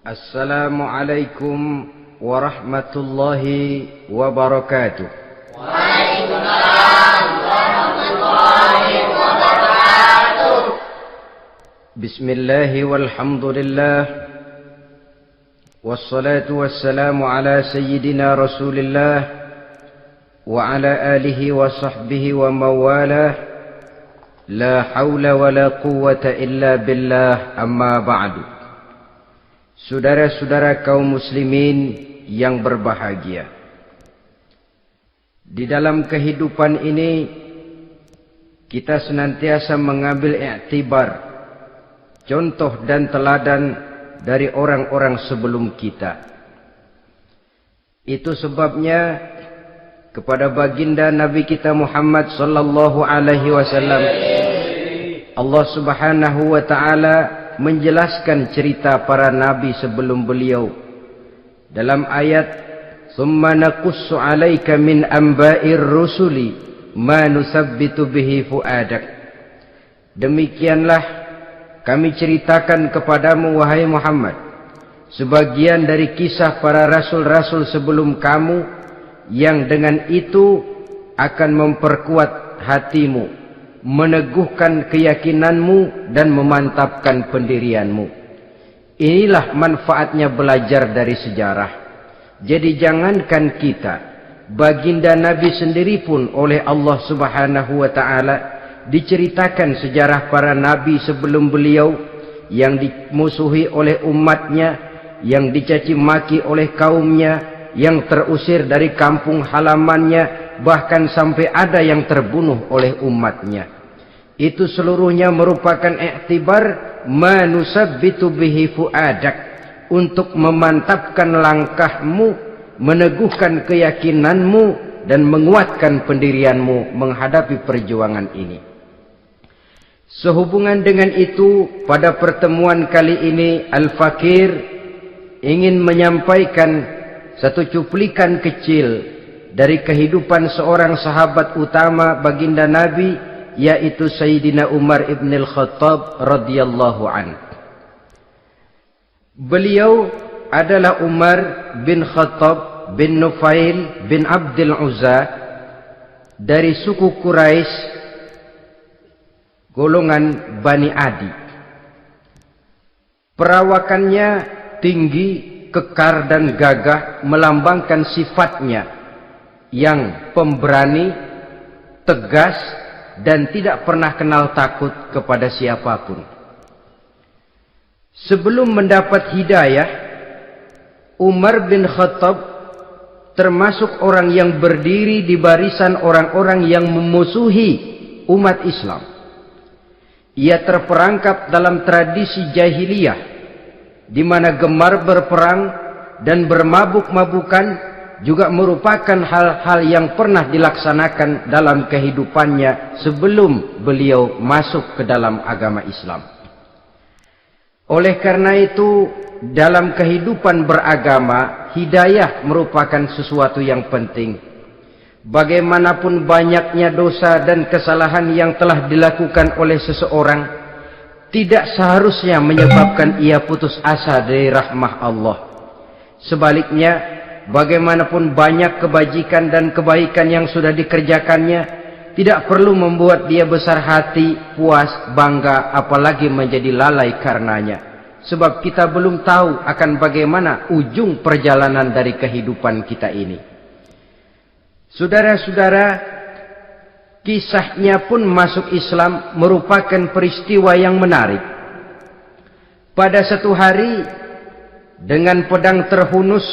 Assalamualaikum warahmatullahi wabarakatuh. Waalaikumsalam warahmatullahi wabarakatuh. Bismillahi walhamdulillah. Wassalatu wassalamu ala sayyidina Rasulillah wa ala alihi wa sahbihi wa mawalah. La hawla wa la quwwata illa billah, amma ba'du. Saudara-saudara kaum muslimin yang berbahagia, di dalam kehidupan ini kita senantiasa mengambil iktibar, contoh dan teladan dari orang-orang sebelum kita. Itu sebabnya kepada baginda Nabi kita Muhammad sallallahu alaihi wasallam Allah Subhanahu wa taala menjelaskan cerita para nabi sebelum beliau dalam ayat "Tsumma naqussu 'alaika min amba'ir rusuli ma nusabbitu bihi fu'adak." Demikianlah kami ceritakan kepadamu wahai Muhammad sebagian dari kisah para rasul-rasul sebelum kamu yang dengan itu akan memperkuat hatimu, meneguhkan keyakinanmu dan memantapkan pendirianmu. Inilah manfaatnya belajar dari sejarah. Jadi jangankan kita, baginda Nabi sendiri pun oleh Allah Subhanahu wa taala diceritakan sejarah para nabi sebelum beliau yang dimusuhi oleh umatnya, yang dicaci maki oleh kaumnya, yang terusir dari kampung halamannya, bahkan sampai ada yang terbunuh oleh umatnya. Itu seluruhnya merupakan iktibar manusabbitu bihi fu'adak, untuk memantapkan langkahmu, meneguhkan keyakinanmu dan menguatkan pendirianmu menghadapi perjuangan ini. Sehubungan dengan itu, pada pertemuan kali ini Al-Fakir ingin menyampaikan satu cuplikan kecil dari kehidupan seorang sahabat utama baginda Nabi, yaitu Sayyidina Umar ibn al-Khattab radhiyallahu anhu. Beliau adalah Umar bin Khattab bin Nufail bin Abdul Uzza dari suku Quraisy golongan Bani Adi. Perawakannya tinggi, kekar dan gagah, melambangkan sifatnya yang pemberani, tegas, dan tidak pernah kenal takut kepada siapapun. Sebelum mendapat hidayah, Umar bin Khattab termasuk orang yang berdiri di barisan orang-orang yang memusuhi umat Islam. Ia terperangkap dalam tradisi jahiliyah, di mana gemar berperang dan bermabuk-mabukan juga merupakan hal-hal yang pernah dilaksanakan dalam kehidupannya sebelum beliau masuk ke dalam agama Islam. Oleh karena itu, dalam kehidupan beragama, hidayah merupakan sesuatu yang penting. Bagaimanapun banyaknya dosa dan kesalahan yang telah dilakukan oleh seseorang, tidak seharusnya menyebabkan ia putus asa dari rahmah Allah. Sebaliknya, bagaimanapun banyak kebajikan dan kebaikan yang sudah dikerjakannya, tidak perlu membuat dia besar hati, puas, bangga, apalagi menjadi lalai karenanya. Sebab kita belum tahu akan bagaimana ujung perjalanan dari kehidupan kita ini. Saudara-saudara, kisahnya pun masuk Islam merupakan peristiwa yang menarik. Pada satu hari, dengan pedang terhunus,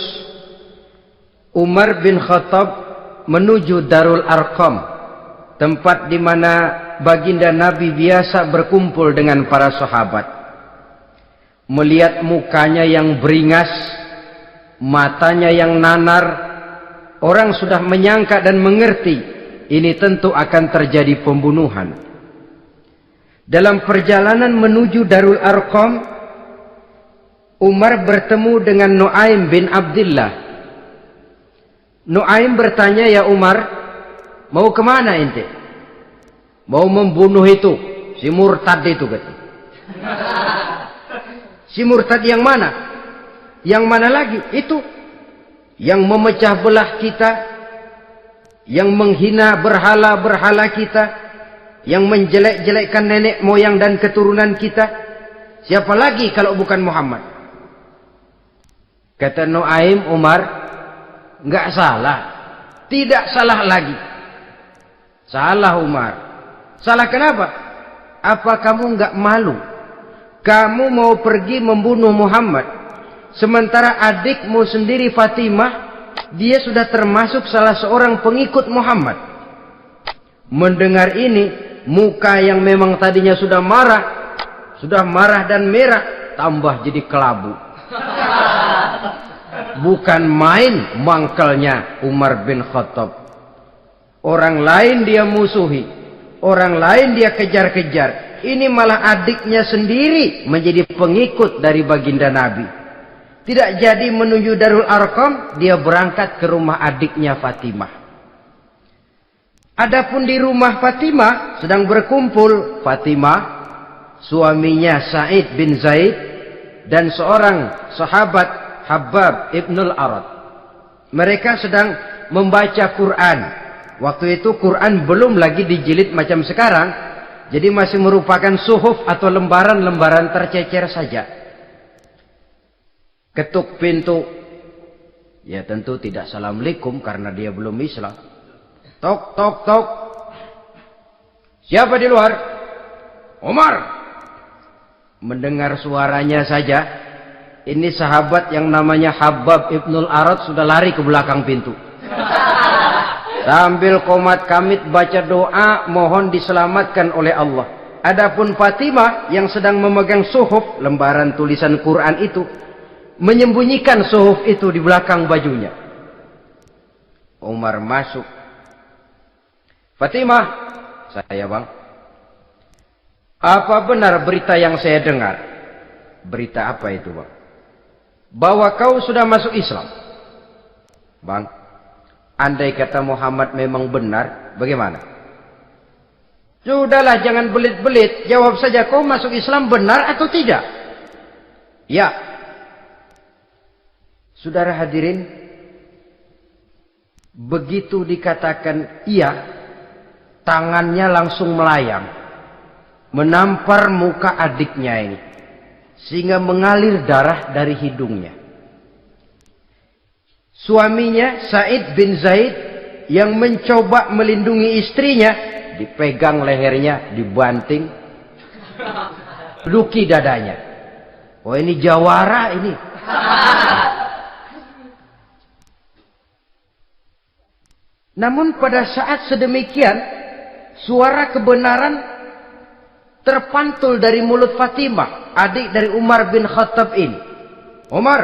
Umar bin Khattab menuju Darul Arqam, tempat di mana baginda Nabi biasa berkumpul dengan para sahabat. Melihat mukanya yang beringas, matanya yang nanar, orang sudah menyangka dan mengerti ini tentu akan terjadi pembunuhan. Dalam perjalanan menuju Darul Arqam, Umar bertemu dengan Nu'aim bin Abdullah. Nu'aim bertanya, "Ya Umar, mau kemana ente?" "Mau membunuh itu, si murtad itu," kata. "Si murtad yang mana?" Yang mana lagi? Itu yang memecah belah kita, yang menghina berhala-berhala kita, yang menjelek-jelekkan nenek moyang dan keturunan kita. Siapa lagi kalau bukan Muhammad? Kata Nuaim Umar, enggak salah. Tidak salah lagi. Salah Umar. Salah kenapa? Apa kamu enggak malu? Kamu mau pergi membunuh Muhammad, sementara adikmu sendiri Fatimah, dia sudah termasuk salah seorang pengikut Muhammad. Mendengar ini, muka yang memang tadinya sudah marah dan merah, tambah jadi kelabu. Bukan main mangkelnya Umar bin Khattab. Orang lain dia musuhi, orang lain dia kejar-kejar. Ini malah adiknya sendiri menjadi pengikut dari baginda Nabi. Tidak jadi menuju Darul Arqam, dia berangkat ke rumah adiknya Fatimah. Adapun di rumah Fatimah sedang berkumpul Fatimah, suaminya Sa'id bin Zaid, dan seorang sahabat Habbab ibnul Arad. Mereka sedang membaca Quran. Waktu itu Quran belum lagi dijilid macam sekarang. Jadi masih merupakan suhuf atau lembaran-lembaran tercecer saja. Ketuk pintu. Ya tentu tidak assalamualaikum karena dia belum Islam. Tok, tok, tok. Siapa di luar? Umar. Mendengar suaranya saja, ini sahabat yang namanya Habbab ibnul Arad sudah lari ke belakang pintu. Sambil komat kamit baca doa mohon diselamatkan oleh Allah. Adapun Fatimah yang sedang memegang suhuf, lembaran tulisan Quran itu, menyembunyikan suhuf itu di belakang bajunya. Umar masuk. Fatimah, saya bang. Apa benar berita yang saya dengar? Berita apa itu bang? Bahwa kau sudah masuk Islam. Bang, andai kata Muhammad memang benar, bagaimana? Sudahlah, jangan belit-belit. Jawab saja, kau masuk Islam benar atau tidak? Ya. Saudara hadirin, begitu dikatakan iya, tangannya langsung melayang, menampar muka adiknya ini, sehingga mengalir darah dari hidungnya. Suaminya Sa'id bin Zaid yang mencoba melindungi istrinya, dipegang lehernya, dibanting, luki dadanya. Oh ini jawara ini. Namun pada saat sedemikian, suara kebenaran terpantul dari mulut Fatimah, adik dari Umar bin Khattab ini. Umar,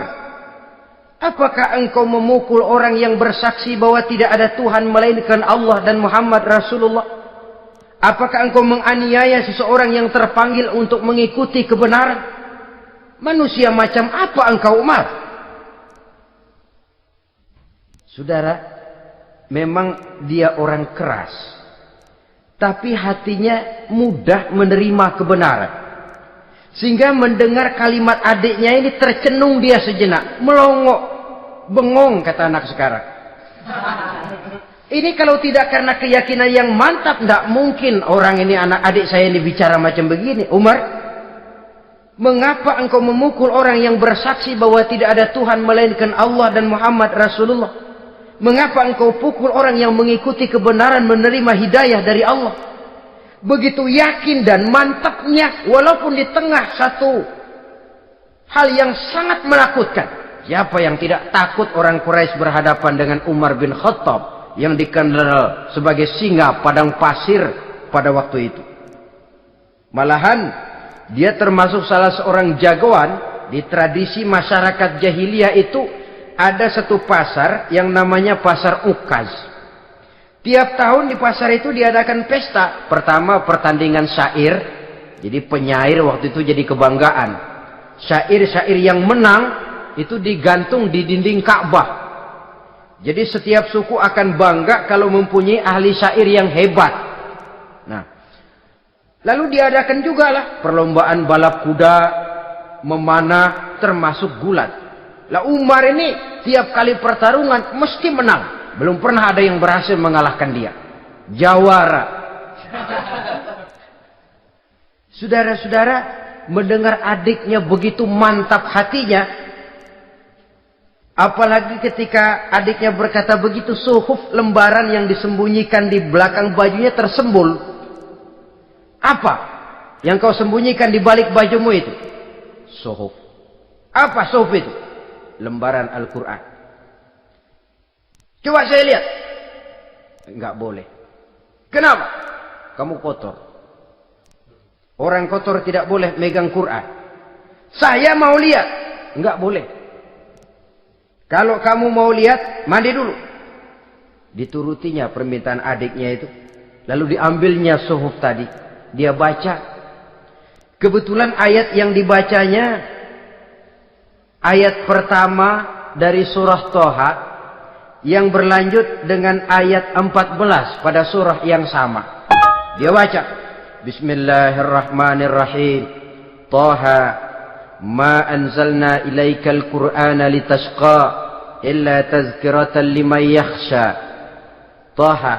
apakah engkau memukul orang yang bersaksi bahwa tidak ada Tuhan melainkan Allah dan Muhammad Rasulullah? Apakah engkau menganiaya seseorang yang terpanggil untuk mengikuti kebenaran? Manusia macam apa engkau, Umar? Saudara, memang dia orang keras, tapi hatinya mudah menerima kebenaran. Sehingga mendengar kalimat adiknya ini tercenung dia sejenak, melongo, bengong kata anak sekarang. Ini kalau tidak karena keyakinan yang mantap, tidak mungkin orang ini, anak adik saya ini bicara macam begini. Umar, mengapa engkau memukul orang yang bersaksi bahwa tidak ada Tuhan melainkan Allah dan Muhammad Rasulullah? Mengapa engkau pukul orang yang mengikuti kebenaran, menerima hidayah dari Allah? Begitu yakin dan mantapnya, walaupun di tengah satu hal yang sangat menakutkan. Siapa yang tidak takut orang Quraisy berhadapan dengan Umar bin Khattab yang dikenal sebagai singa padang pasir pada waktu itu? Malahan dia termasuk salah seorang jagoan di tradisi masyarakat jahiliyah itu. Ada satu pasar yang namanya pasar Ukaz. Tiap tahun di pasar itu diadakan pesta. Pertama pertandingan syair. Jadi penyair waktu itu jadi kebanggaan. Syair-syair yang menang itu digantung di dinding Ka'bah. Jadi setiap suku akan bangga kalau mempunyai ahli syair yang hebat. Nah, lalu diadakan juga lah perlombaan balap kuda, memanah, termasuk gulat. Lah Umar ini tiap kali pertarungan mesti menang. Belum pernah ada yang berhasil mengalahkan dia. Jawara. Saudara-saudara, mendengar adiknya begitu mantap hatinya, apalagi ketika adiknya berkata begitu, suhuf, lembaran yang disembunyikan di belakang bajunya tersembul. Apa yang kau sembunyikan di balik bajumu itu? Suhuf. Apa suhuf itu? Lembaran Al-Quran. Coba saya lihat. Enggak boleh. Kenapa? Kamu kotor. Orang kotor tidak boleh megang Quran. Saya mau lihat. Enggak boleh. Kalau kamu mau lihat, mandi dulu. Diturutinya permintaan adiknya itu. Lalu diambilnya suhuf tadi. Dia baca. Kebetulan ayat yang dibacanya, ayat pertama dari surah Toha, yang berlanjut dengan ayat 14 pada surah yang sama. Dia baca. Bismillahirrahmanirrahim. Toha. Ma anzalna ilaikal Qur'ana litashqa illa tazkiratan liman yakhsha. Taha,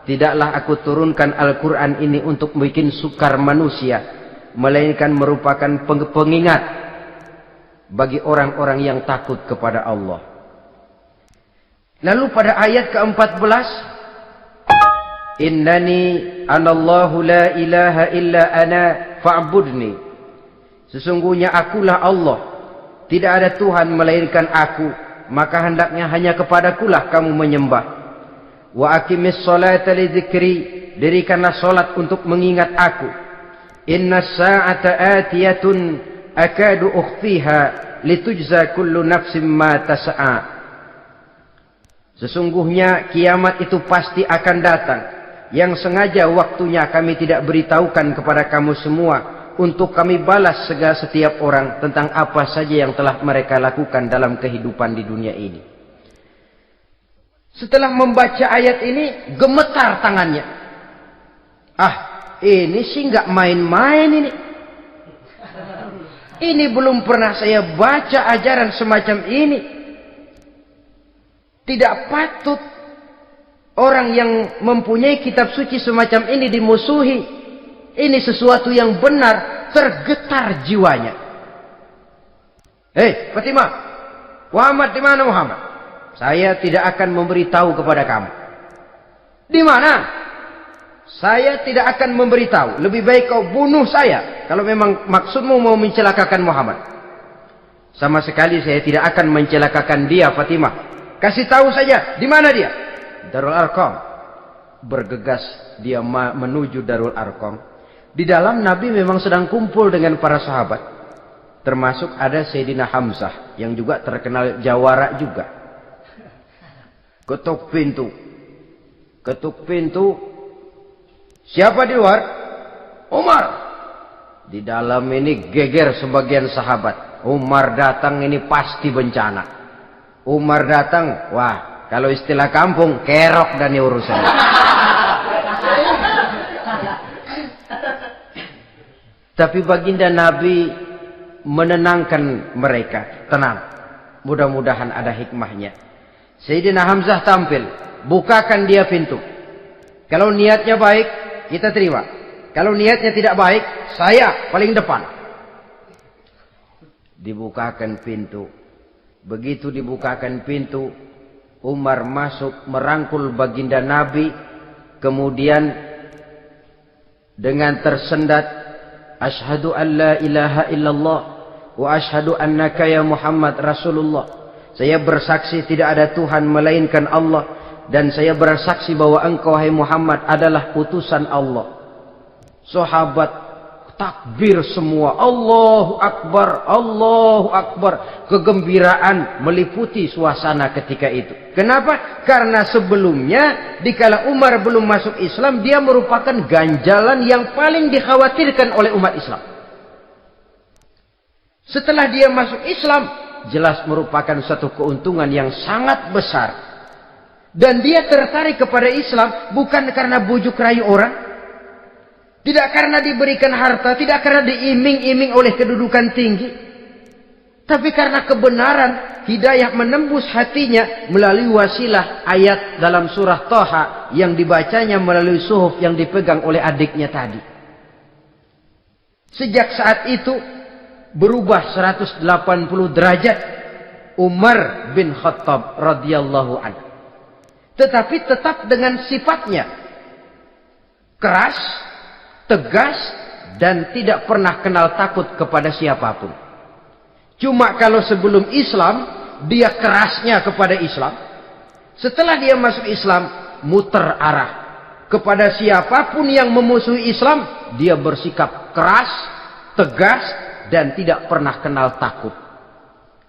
tidaklah aku turunkan Al-Quran ini untuk bikin sukar manusia, melainkan merupakan pengingat bagi orang-orang yang takut kepada Allah. Lalu pada ayat ke-14, Innani anallahu la ilaha illa ana fa'budni. Sesungguhnya akulah Allah, tidak ada Tuhan melainkan aku, maka hendaknya hanya kepadakulah kamu menyembah. Wa aqimis sholata li dzikri, dirikanlah salat untuk mengingat aku. Innas sa'ata atiyatun akadu ukhfiha litujza kullu nafsin ma tas'a. Sesungguhnya kiamat itu pasti akan datang, yang sengaja waktunya kami tidak beritahukan kepada kamu semua, untuk kami balas segala setiap orang tentang apa saja yang telah mereka lakukan dalam kehidupan di dunia ini. Setelah membaca ayat ini, gemetar tangannya. Ah, ini sih nggak main-main ini. Ini belum pernah saya baca ajaran semacam ini. Tidak patut orang yang mempunyai kitab suci semacam ini dimusuhi. Ini sesuatu yang benar, tergetar jiwanya. Hei, Fatimah, Muhammad di mana Muhammad? Saya tidak akan memberitahu kepada kamu. Di mana? Saya tidak akan memberitahu. Lebih baik kau bunuh saya kalau memang maksudmu mau mencelakakan Muhammad. Sama sekali saya tidak akan mencelakakan dia, Fatimah. Kasih tahu saja, di mana dia? Darul Arqam. Bergegas dia menuju Darul Arqam. Di dalam Nabi memang sedang kumpul dengan para sahabat. Termasuk ada Sayyidina Hamzah yang juga terkenal jawara juga. Ketuk pintu. Ketuk pintu. Siapa di luar? Umar. Di dalam ini geger sebagian sahabat. Umar datang ini pasti bencana. Umar datang, wah, kalau istilah kampung, kerok dan urusan. Tapi baginda Nabi menenangkan mereka. Tenang. Mudah-mudahan ada hikmahnya. Sayyidina Hamzah tampil. Bukakan dia pintu. Kalau niatnya baik, kita terima. Kalau niatnya tidak baik, saya paling depan. Dibukakan pintu. Begitu dibukakan pintu, Umar masuk merangkul baginda Nabi. Kemudian dengan tersendat, Ashhadu an la ilaha illallah wa ashhadu annaka ya Muhammad Rasulullah. Saya bersaksi tidak ada Tuhan melainkan Allah, dan saya bersaksi bahwa engkau hai Muhammad adalah utusan Allah. Sahabat takbir semua. Allahu Akbar, Allahu Akbar. Kegembiraan meliputi suasana ketika itu. Kenapa? Karena sebelumnya dikala Umar belum masuk Islam, dia merupakan ganjalan yang paling dikhawatirkan oleh umat Islam. Setelah dia masuk Islam, jelas merupakan satu keuntungan yang sangat besar. Dan dia tertarik kepada Islam bukan karena bujuk rayu orang, tidak karena diberikan harta, tidak karena diiming-iming oleh kedudukan tinggi, tapi karena kebenaran. hidayah menembus hatinya melalui wasilah ayat dalam surah Thaha yang dibacanya melalui suhuf yang dipegang oleh adiknya tadi. Sejak saat itu berubah 180 derajat Umar bin Khattab radhiyallahu anhu. Tetapi tetap dengan sifatnya keras, tegas, dan tidak pernah kenal takut kepada siapapun. Cuma kalau sebelum Islam, dia kerasnya kepada Islam. Setelah dia masuk Islam, muter arah. Kepada siapapun yang memusuhi Islam, dia bersikap keras, tegas, dan tidak pernah kenal takut.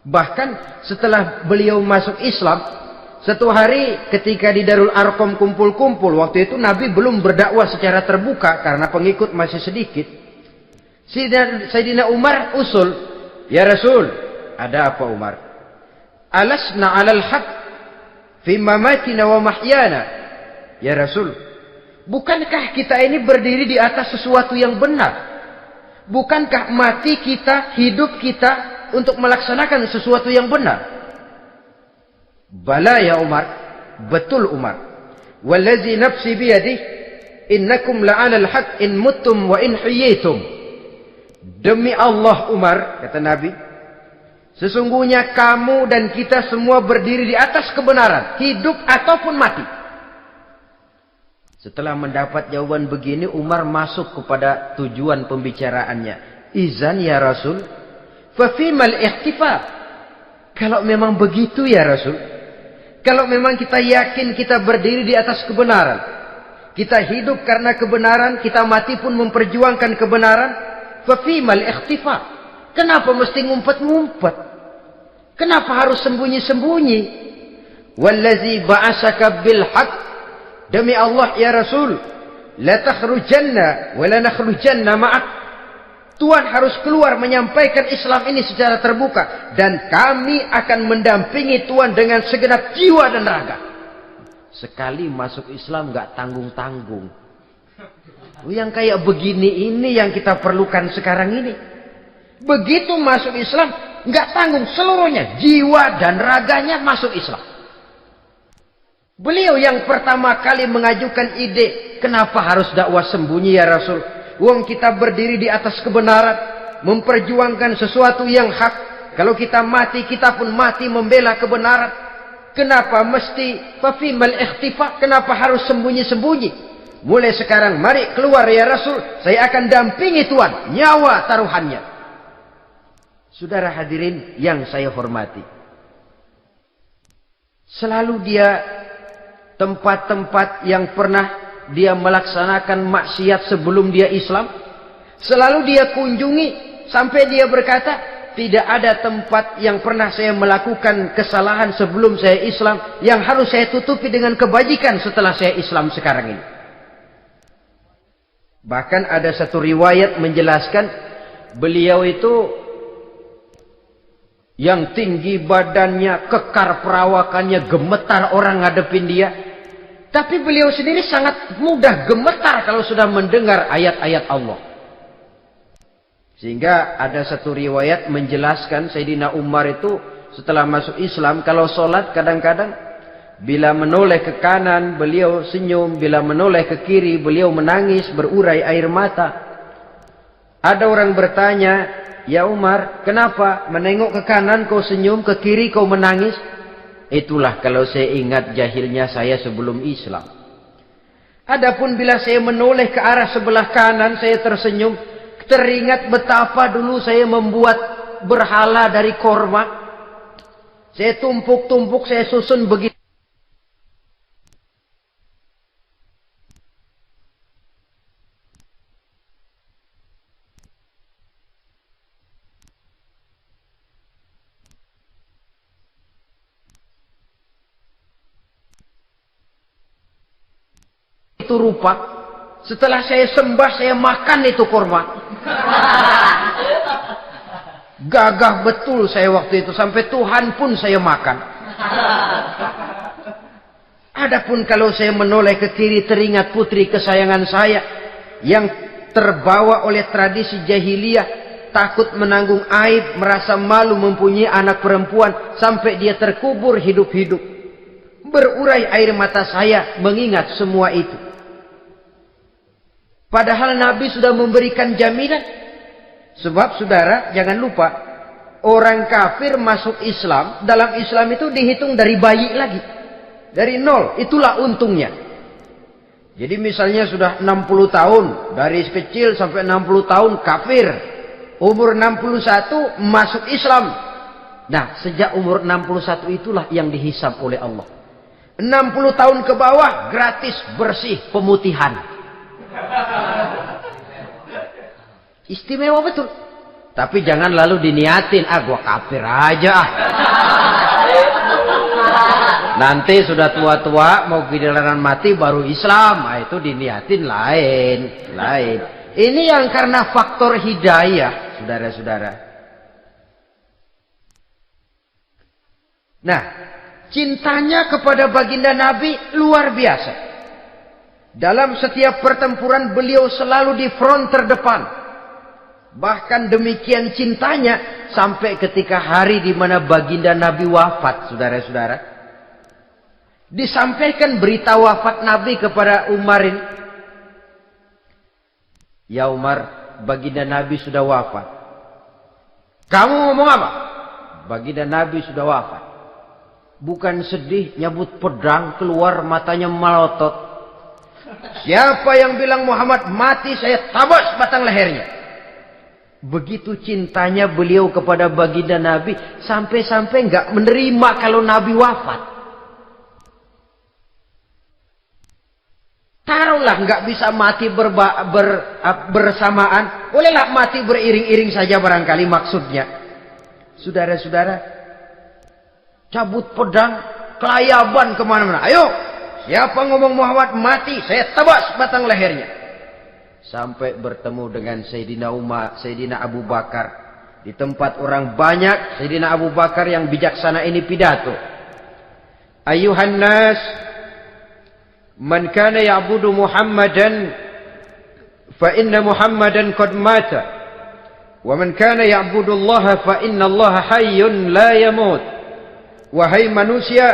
Bahkan setelah beliau masuk Islam, satu hari ketika di Darul Arqam kumpul-kumpul, waktu itu Nabi belum berdakwah secara terbuka karena pengikut masih sedikit. Sayyidina Umar usul, "Ya Rasul, ada apa Umar? Alasna 'alal haq fi mamatina wa mahyana." Ya Rasul, bukankah kita ini berdiri di atas sesuatu yang benar? Bukankah mati kita, hidup kita untuk melaksanakan sesuatu yang benar? Bala ya Umar, betul Umar. Wallazi nafsi biyadih, innakum la'alal haq in muttum wa in hiyitum. Demi Allah Umar, kata Nabi, sesungguhnya kamu dan kita semua berdiri di atas kebenaran, hidup ataupun mati. Setelah mendapat jawaban begini, Umar masuk kepada tujuan pembicaraannya. Izan ya Rasul, fafimal ihtifal. Kalau memang begitu ya Rasul, kalau memang kita yakin kita berdiri di atas kebenaran, kita hidup karena kebenaran, kita mati pun memperjuangkan kebenaran, fafimal ikhtifa. Kenapa mesti ngumpet-ngumpet? Kenapa harus sembunyi-sembunyi? Wallazi ba'asaka bil haq, demi Allah ya Rasul, la takhrujanna wa la nakhrujanna ma'ak. Tuhan harus keluar menyampaikan Islam ini secara terbuka, dan kami akan mendampingi Tuhan dengan segenap jiwa dan raga. Sekali masuk Islam gak tanggung-tanggung. Yang kayak begini ini yang kita perlukan sekarang ini. Begitu masuk Islam, nggak tanggung seluruhnya, jiwa dan raganya masuk Islam. Beliau yang pertama kali mengajukan ide, kenapa harus dakwah sembunyi ya Rasul? Wong kita berdiri di atas kebenaran, memperjuangkan sesuatu yang hak. Kalau kita mati, kita pun mati membela kebenaran. Kenapa mesti fafimal ikhtifa? Kenapa harus sembunyi-sembunyi? Mulai sekarang mari keluar ya Rasul, saya akan dampingi Tuhan, nyawa taruhannya. Saudara hadirin yang saya hormati, selalu dia tempat-tempat yang pernah dia melaksanakan maksiat sebelum dia Islam, selalu dia kunjungi sampai dia berkata, tidak ada tempat yang pernah saya melakukan kesalahan sebelum saya Islam yang harus saya tutupi dengan kebajikan setelah saya Islam sekarang ini. Bahkan ada satu riwayat menjelaskan beliau itu yang tinggi badannya, kekar perawakannya, gemetar orang ngadepin dia. Tapi beliau sendiri sangat mudah gemetar kalau sudah mendengar ayat-ayat Allah. Sehingga ada satu riwayat menjelaskan Sayyidina Umar itu setelah masuk Islam, kalau sholat kadang-kadang bila menoleh ke kanan, beliau senyum. Bila menoleh ke kiri, beliau menangis, berurai air mata. Ada orang bertanya, ya Umar, kenapa menengok ke kanan kau senyum, ke kiri kau menangis? Itulah kalau saya ingat jahilnya saya sebelum Islam. Adapun bila saya menoleh ke arah sebelah kanan, saya tersenyum. Teringat betapa dulu saya membuat berhala dari korma. Saya tumpuk-tumpuk, saya susun begitu. Itu rupa. Setelah saya sembah, saya makan itu korma. Gagah betul saya waktu itu, sampai Tuhan pun saya makan. Adapun kalau saya menoleh ke kiri, teringat putri kesayangan saya yang terbawa oleh tradisi jahiliyah, takut menanggung aib, merasa malu mempunyai anak perempuan sampai dia terkubur hidup-hidup. Berurai air mata saya mengingat semua itu. Padahal Nabi sudah memberikan jaminan. Sebab saudara, jangan lupa, orang kafir masuk Islam, dalam Islam itu dihitung dari bayi lagi. Dari nol, itulah untungnya. Jadi misalnya sudah 60 tahun, dari kecil sampai 60 tahun kafir. Umur 61 masuk Islam. Nah, sejak umur 61 itulah yang dihisab oleh Allah. 60 tahun ke bawah gratis bersih pemutihan. Istimewa betul. Tapi jangan lalu diniatin, gua kafir aja ah. Nanti sudah tua-tua mau giliran mati baru Islam. Nah, itu diniatin lain. Ini yang karena faktor hidayah, saudara-saudara. Nah, cintanya kepada baginda Nabi luar biasa. Dalam setiap pertempuran beliau selalu di front terdepan. Bahkan demikian cintanya sampai ketika hari di mana baginda Nabi wafat, saudara-saudara. Disampaikan berita wafat Nabi kepada Umar ini. Ya Umar, baginda Nabi sudah wafat. Kamu ngomong apa? Baginda Nabi sudah wafat. Bukan sedih, nyabut pedang, keluar matanya melotot. Siapa yang bilang Muhammad mati, saya tabas batang lehernya. Begitu cintanya beliau kepada baginda Nabi, sampai-sampai nggak menerima kalau Nabi wafat. Taruhlah nggak bisa mati bersamaan, bolehlah mati beriring-iring saja barangkali maksudnya. Saudara-saudara, cabut pedang, kelayaban kemana-mana. Ayo, siapa ngomong Muhammad mati, saya tebas batang lehernya. Sampai bertemu dengan Sayyidina Umar, Sayyidina Abu Bakar. Di tempat orang banyak, Sayyidina Abu Bakar yang bijaksana ini pidato. Ayuhan nas, man kana ya'budu Muhammadan fa inna Muhammadan qad mata. Wa man kana ya'budu Allah fa inna Allah hayyun la yamut. Wahai manusia,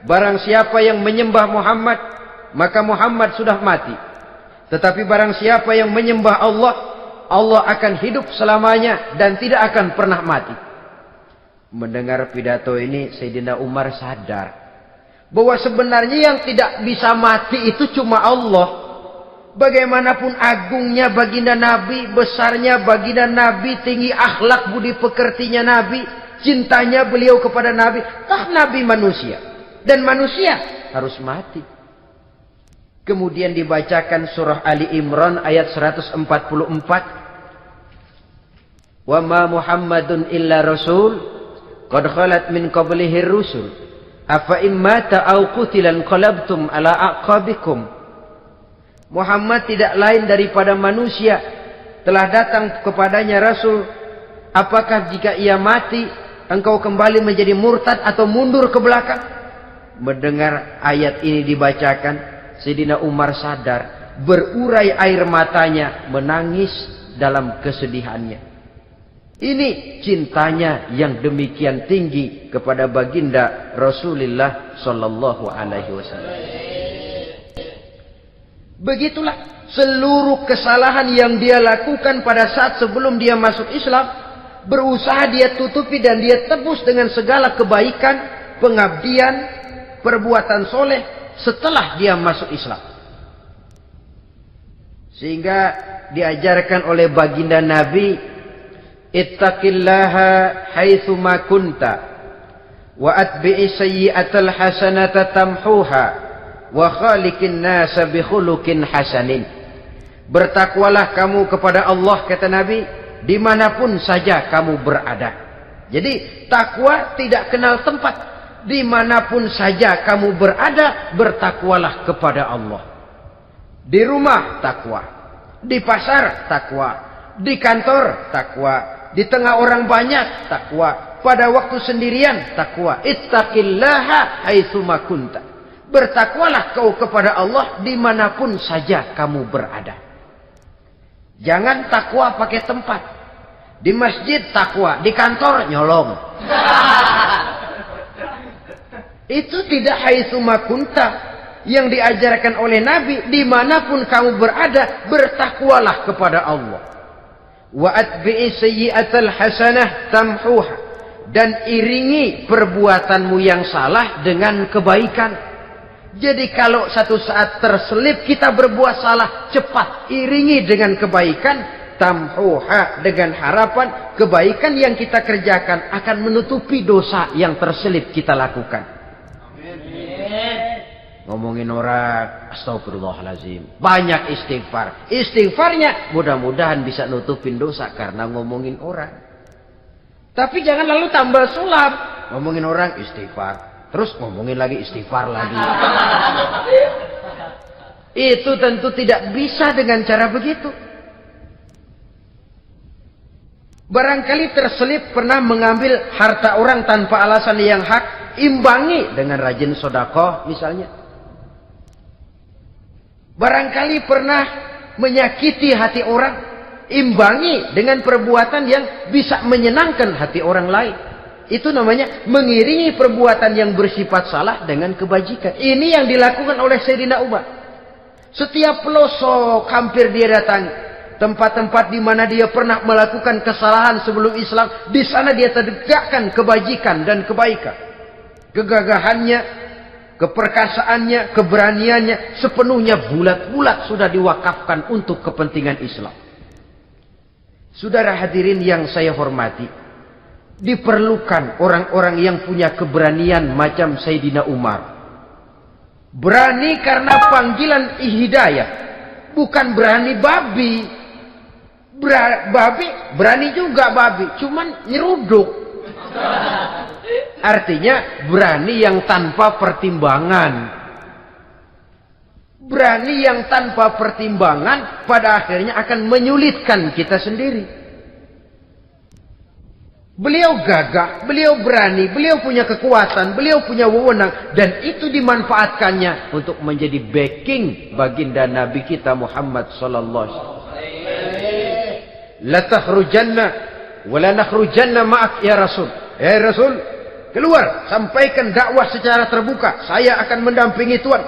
barang siapa yang menyembah Muhammad, maka Muhammad sudah mati. Tetapi barang siapa yang menyembah Allah, Allah akan hidup selamanya dan tidak akan pernah mati. Mendengar pidato ini, Sayyidina Umar sadar bahwa sebenarnya yang tidak bisa mati itu cuma Allah. Bagaimanapun agungnya baginda Nabi, besarnya baginda Nabi, tinggi akhlak budi pekertinya Nabi, cintanya beliau kepada Nabi, toh Nabi manusia. Dan manusia harus mati. Kemudian dibacakan surah Ali Imran ayat 144. Wa ma Muhammadun illa rasul qad khalat min qablihi rusul afa immata aw qutilan qalabtum ala aqabikum. Muhammad tidak lain daripada manusia, telah datang kepadanya rasul. Apakah jika ia mati engkau kembali menjadi murtad atau mundur ke belakang? Mendengar ayat ini dibacakan, Sayyidina Umar sadar, berurai air matanya, menangis dalam kesedihannya. Ini cintanya yang demikian tinggi kepada baginda Rasulullah sallallahu alaihi wasallam. Begitulah seluruh kesalahan yang dia lakukan pada saat sebelum dia masuk Islam, berusaha dia tutupi dan dia tebus dengan segala kebaikan, pengabdian, perbuatan soleh setelah dia masuk Islam. Sehingga diajarkan oleh baginda Nabi, ittaqillaha haitsu ma kunta wa atbi'i sayyi'atal hasanata tamhuha wa khaliqin nasa bi khuluqin hasanin. Bertakwalah kamu kepada Allah, kata Nabi, dimanapun saja kamu berada. Jadi takwa tidak kenal tempat. Dimanapun saja kamu berada, bertakwalah kepada Allah. Di rumah takwa, di pasar takwa, di kantor takwa, di tengah orang banyak takwa, pada waktu sendirian takwa. Ittaqillaha haitsu ma kunta. Bertakwalah kau kepada Allah dimanapun saja kamu berada. Jangan takwa pakai tempat. Di masjid takwa, di kantor nyolong. Itu tidak haitsu makunta. Yang diajarkan oleh Nabi, dimanapun kamu berada, bertakwalah kepada Allah. Wa atbi'i sayyi'atal hasanah tamhuha. Dan iringi perbuatanmu yang salah dengan kebaikan. Jadi kalau satu saat terselip kita berbuat salah, cepat iringi dengan kebaikan. Tamhuha, dengan harapan kebaikan yang kita kerjakan akan menutupi dosa yang terselip kita lakukan. Ngomongin orang, astagfirullahaladzim. Banyak istighfar. Istighfarnya mudah-mudahan bisa nutupin dosa karena ngomongin orang. Tapi jangan lalu tambah sulap. Ngomongin orang istighfar. Terus ngomongin lagi istighfar lagi. Itu tentu tidak bisa dengan cara begitu. Barangkali terselip pernah mengambil harta orang tanpa alasan yang hak. Imbangi dengan rajin sedekah misalnya. Barangkali pernah menyakiti hati orang, imbangi dengan perbuatan yang bisa menyenangkan hati orang lain. Itu namanya mengiringi perbuatan yang bersifat salah dengan kebajikan. Ini yang dilakukan oleh Sayyidina Umar. Setiap pelosok hampir dia datangi. Tempat-tempat di mana dia pernah melakukan kesalahan sebelum Islam, di sana dia tegakkan kebajikan dan kebaikan. Kegagahannya, keperkasaannya, keberaniannya sepenuhnya bulat-bulat sudah diwakafkan untuk kepentingan Islam. Saudara hadirin yang saya hormati, diperlukan orang-orang yang punya keberanian macam Sayyidina Umar. Berani karena panggilan hidayah, bukan berani babi. Babi berani juga babi, cuman nyeruduk. Artinya berani yang tanpa pertimbangan. Berani yang tanpa pertimbangan pada akhirnya akan menyulitkan kita sendiri. Beliau gagah, beliau berani, beliau punya kekuatan, beliau punya wewenang. Dan itu dimanfaatkannya untuk menjadi backing baginda Nabi kita Muhammad sallallahu alaihi wasallam. La takhrujanna wa la nakhrujanna ma'ak ya Rasul. Ya Rasul, keluar, sampaikan dakwah secara terbuka. Saya akan mendampingi Tuhan.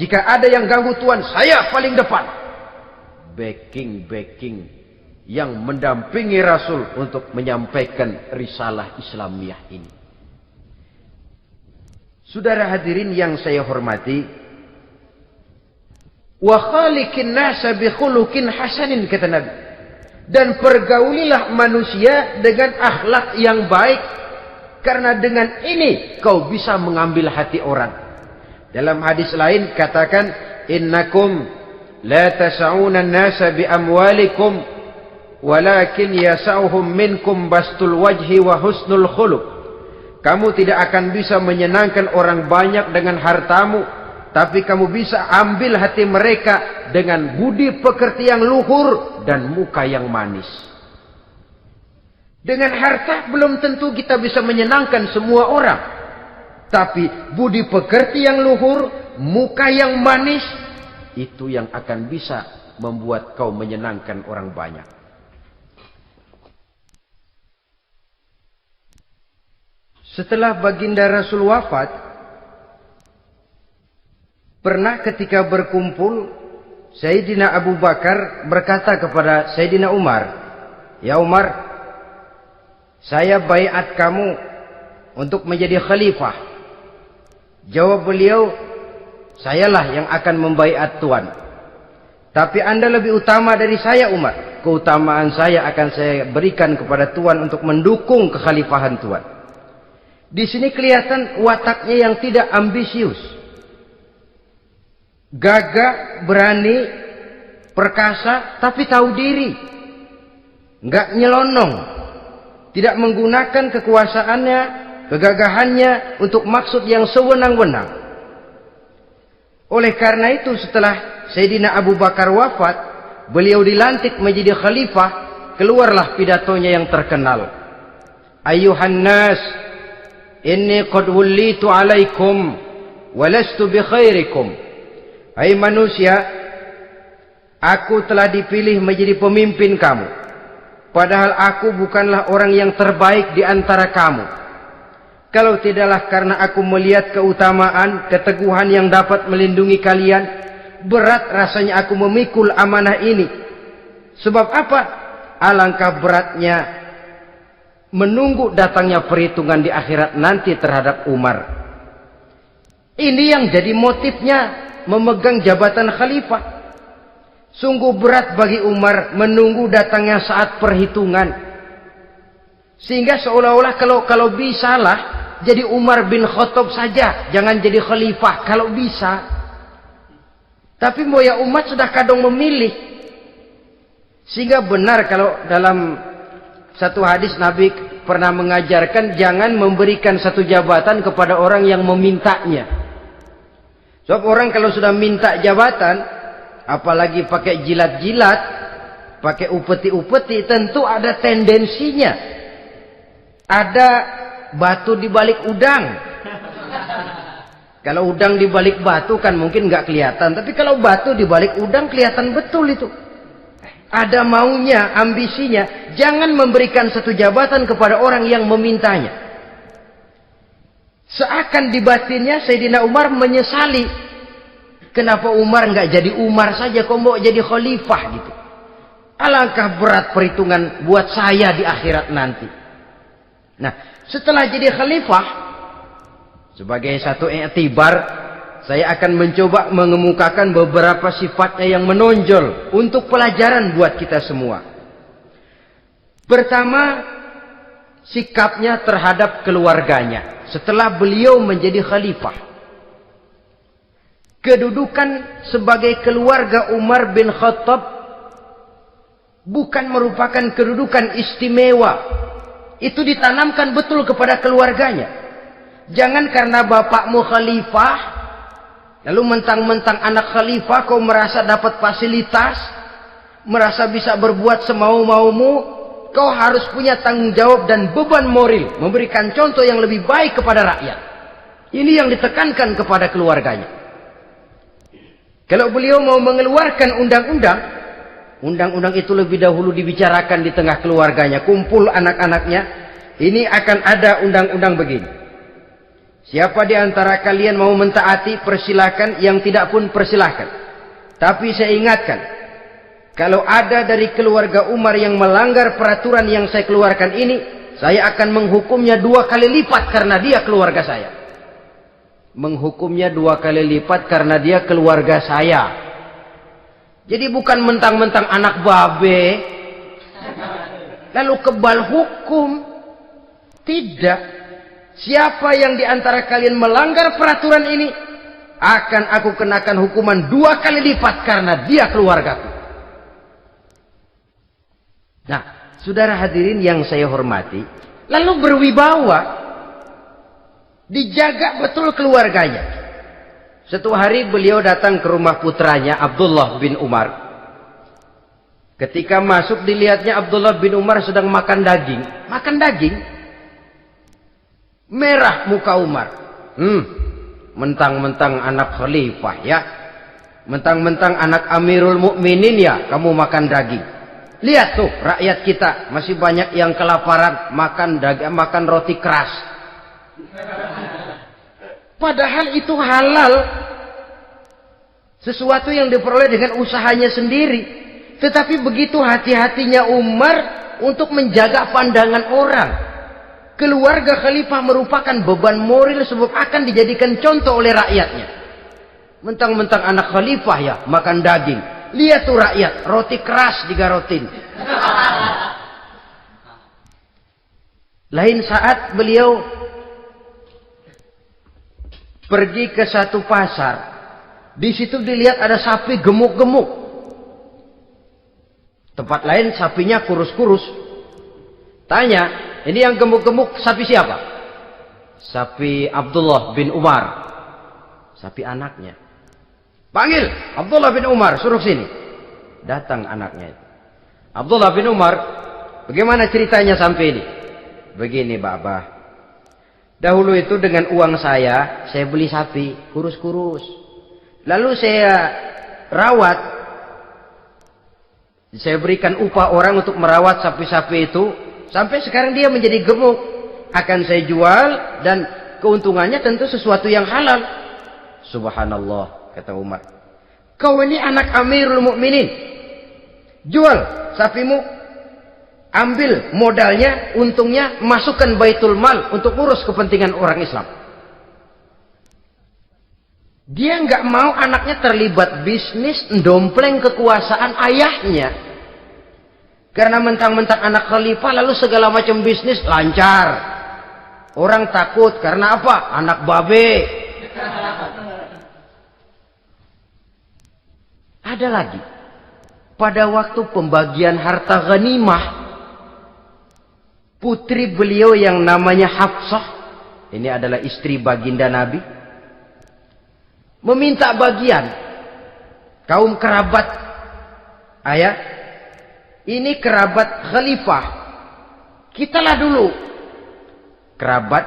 Jika ada yang ganggu Tuhan, saya paling depan. Backing yang mendampingi Rasul untuk menyampaikan risalah Islamiyah ini. Saudara hadirin yang saya hormati, wa khaliqin nasa bi khuluqin hasanin, kata Nabi. Dan pergaulilah manusia dengan akhlak yang baik. Karena dengan ini kau bisa mengambil hati orang. Dalam hadis lain katakan, innakum la tas'una an-nasa bi amwalikum walakin yas'uhum minkum bastul wajhi wa husnul khuluq. Kamu tidak akan bisa menyenangkan orang banyak dengan hartamu, tapi kamu bisa ambil hati mereka dengan budi pekerti yang luhur dan muka yang manis. Dengan harta belum tentu kita bisa menyenangkan semua orang. Tapi budi pekerti yang luhur, muka yang manis, itu yang akan bisa membuat kau menyenangkan orang banyak. Setelah baginda Rasul wafat, pernah ketika berkumpul, Sayyidina Abu Bakar berkata kepada Sayyidina Umar, "Ya Umar, saya baiat kamu untuk menjadi khalifah." Jawab beliau, "Sayalah yang akan membaiat Tuan. Tapi Anda lebih utama dari saya Umar. Keutamaan saya akan saya berikan kepada Tuan untuk mendukung kekhalifahan Tuan." Di sini kelihatan wataknya yang tidak ambisius. Gagah, berani, perkasa, tapi tahu diri. Enggak nyelonong. Tidak menggunakan kekuasaannya, kegagahannya untuk maksud yang sewenang-wenang. Oleh karena itu setelah Sayyidina Abu Bakar wafat, beliau dilantik menjadi khalifah, keluarlah pidatonya yang terkenal. Ayuhan nas, inni qad wullitu alaikum walastu bi khairikum. Hai manusia, aku telah dipilih menjadi pemimpin kamu. padahal aku bukanlah orang yang terbaik di antara kamu. Kalau tidaklah karena aku melihat keutamaan, keteguhan yang dapat melindungi kalian, berat rasanya aku memikul amanah ini. Sebab apa? Alangkah beratnya menunggu datangnya perhitungan di akhirat nanti terhadap Umar. Ini yang jadi motifnya memegang jabatan khalifah. Sungguh berat bagi Umar menunggu datangnya saat perhitungan. Sehingga seolah-olah kalau bisalah jadi Umar bin Khattab saja, jangan jadi khalifah kalau bisa. Tapi moya umat sudah kadang memilih. Sehingga benar kalau dalam satu hadis Nabi pernah mengajarkan jangan memberikan satu jabatan kepada orang yang memintanya. Sebab orang kalau sudah minta jabatan, apalagi pakai jilat-jilat, pakai upeti-upeti, tentu ada tendensinya. Ada batu di balik udang. Kalau udang di balik batu kan mungkin nggak kelihatan, tapi kalau batu di balik udang kelihatan betul itu. Ada maunya, ambisinya. Jangan memberikan satu jabatan kepada orang yang memintanya. Seakan di batinnya Sayyidina Umar menyesali. Kenapa Umar nggak jadi Umar saja, kok mau jadi khalifah gitu. Alangkah berat perhitungan buat saya di akhirat nanti. Nah, setelah jadi khalifah, sebagai satu i'tibar, saya akan mencoba mengemukakan beberapa sifatnya yang menonjol untuk pelajaran buat kita semua. Pertama, sikapnya terhadap keluarganya setelah beliau menjadi khalifah. Kedudukan sebagai keluarga Umar bin Khattab bukan merupakan kedudukan istimewa. Itu ditanamkan betul kepada keluarganya. Jangan karena bapakmu khalifah, lalu mentang-mentang anak khalifah kau merasa dapat fasilitas, merasa bisa berbuat semau-maumu, kau harus punya tanggung jawab dan beban moral, memberikan contoh yang lebih baik kepada rakyat. Ini yang ditekankan kepada keluarganya. Kalau beliau mau mengeluarkan undang-undang, undang-undang itu lebih dahulu dibicarakan di tengah keluarganya, kumpul anak-anaknya. Ini akan ada undang-undang begini. Siapa di antara kalian mau mentaati, persilakan. Yang tidak pun persilakan. Tapi saya ingatkan, kalau ada dari keluarga Umar yang melanggar peraturan yang saya keluarkan ini, saya akan menghukumnya 2 kali lipat karena dia keluarga saya. Menghukumnya 2 kali lipat karena dia keluarga saya. Jadi bukan mentang-mentang anak babe lalu kebal hukum. Tidak. Siapa yang di antara kalian melanggar peraturan ini, akan aku kenakan hukuman 2 kali lipat karena dia keluargaku. Nah, saudara hadirin yang saya hormati, lalu berwibawa, dijaga betul keluarganya. Satu hari beliau datang ke rumah putranya Abdullah bin Umar. Ketika masuk dilihatnya Abdullah bin Umar sedang makan daging. Makan daging. Merah muka Umar. Mentang-mentang anak khalifah ya. Mentang-mentang anak Amirul Mukminin ya, kamu makan daging. Lihat tuh rakyat kita masih banyak yang kelaparan, makan daging, makan roti keras. Padahal itu halal. Sesuatu yang diperoleh dengan usahanya sendiri. Tetapi begitu hati-hatinya Umar untuk menjaga pandangan orang. Keluarga khalifah merupakan beban moral sebab akan dijadikan contoh oleh rakyatnya. Mentang-mentang anak khalifah ya, makan daging. Lihat tuh rakyat, roti keras digarotin. Lain saat beliau pergi ke satu pasar. Di situ dilihat ada sapi gemuk-gemuk. Tempat lain sapinya kurus-kurus. Tanya, ini yang gemuk-gemuk sapi siapa? Sapi Abdullah bin Umar. Sapi anaknya. Panggil Abdullah bin Umar, suruh sini. Datang anaknya itu. Abdullah bin Umar, bagaimana ceritanya sampai ini? Begini, Bapak. Dahulu itu dengan uang saya beli sapi kurus-kurus. Lalu saya rawat. Saya berikan upah orang untuk merawat sapi-sapi itu. Sampai sekarang dia menjadi gemuk. Akan saya jual dan keuntungannya tentu sesuatu yang halal. Subhanallah, kata Umar. Kau ini anak Amirul Mukminin. Jual sapimu. Ambil modalnya, untungnya, masukkan Baitul Mal untuk urus kepentingan orang Islam. Dia nggak mau anaknya terlibat bisnis, ndompleng kekuasaan ayahnya. Karena mentang-mentang anak khalifah lalu segala macam bisnis lancar. Orang takut karena apa? Anak babe. Ada lagi. Pada waktu pembagian harta ghanimah, putri beliau yang namanya Hafsah, ini adalah istri baginda Nabi, meminta bagian. Kaum kerabat ayah, ini kerabat khalifah, kitalah dulu kerabat.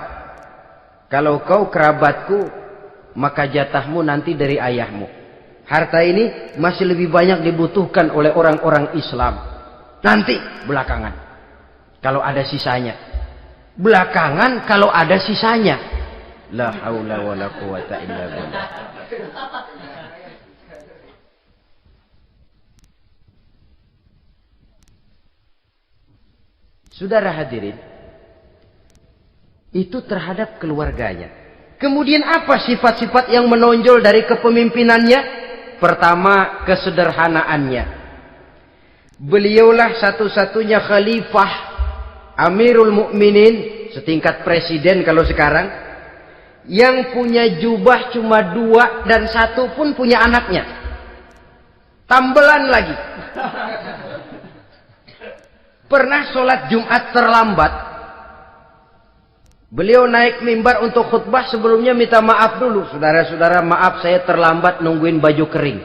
Kalau kau kerabatku, maka jatahmu nanti dari ayahmu. Harta ini masih lebih banyak dibutuhkan oleh orang-orang Islam. Nanti belakangan kalau ada sisanya. Belakangan kalau ada sisanya. La haula wala quwata illa billah. Saudara hadirin, itu terhadap keluarganya. Kemudian apa sifat-sifat yang menonjol dari kepemimpinannya? Pertama, kesederhanaannya. Beliaulah satu-satunya khalifah, Amirul Mukminin, setingkat presiden kalau sekarang, yang punya jubah cuma 2 dan 1 pun punya anaknya. Tambelan lagi. Pernah sholat Jumat terlambat. Beliau naik mimbar untuk khutbah, sebelumnya minta maaf dulu. Saudara-saudara, maaf saya terlambat nungguin baju kering.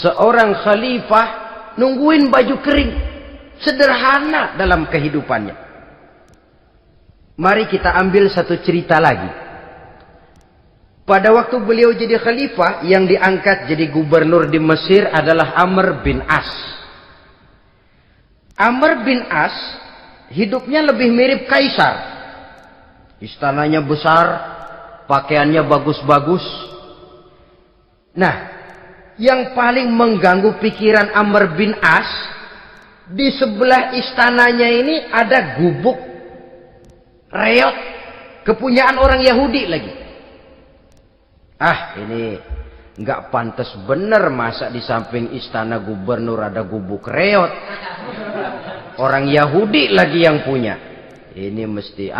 Seorang khalifah nungguin baju kering. Sederhana dalam kehidupannya. Mari kita ambil satu cerita lagi. Pada waktu beliau jadi khalifah, yang diangkat jadi gubernur di Mesir adalah Amr bin As. Amr bin As hidupnya lebih mirip kaisar. Istananya besar, pakaiannya bagus-bagus. Nah, yang paling mengganggu pikiran Amr bin As, di sebelah istananya ini ada gubuk reot, kepunyaan orang Yahudi lagi. Ah, ini nggak pantas bener, masa di samping istana gubernur ada gubuk reot. Orang Yahudi lagi yang punya. Ini mesti,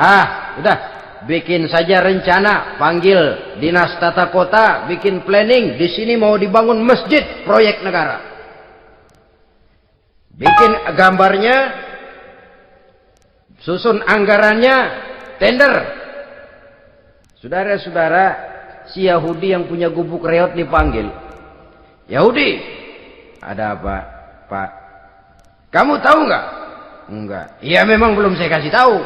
udah, bikin saja rencana, panggil dinas tata kota, bikin planning. Di sini mau dibangun masjid, proyek negara. Bikin gambarnya, susun anggarannya, tender. Saudara-saudara, si Yahudi yang punya gubuk reot dipanggil. Yahudi, ada apa, Pak? Kamu tahu nggak? Enggak. Iya, memang belum saya kasih tahu.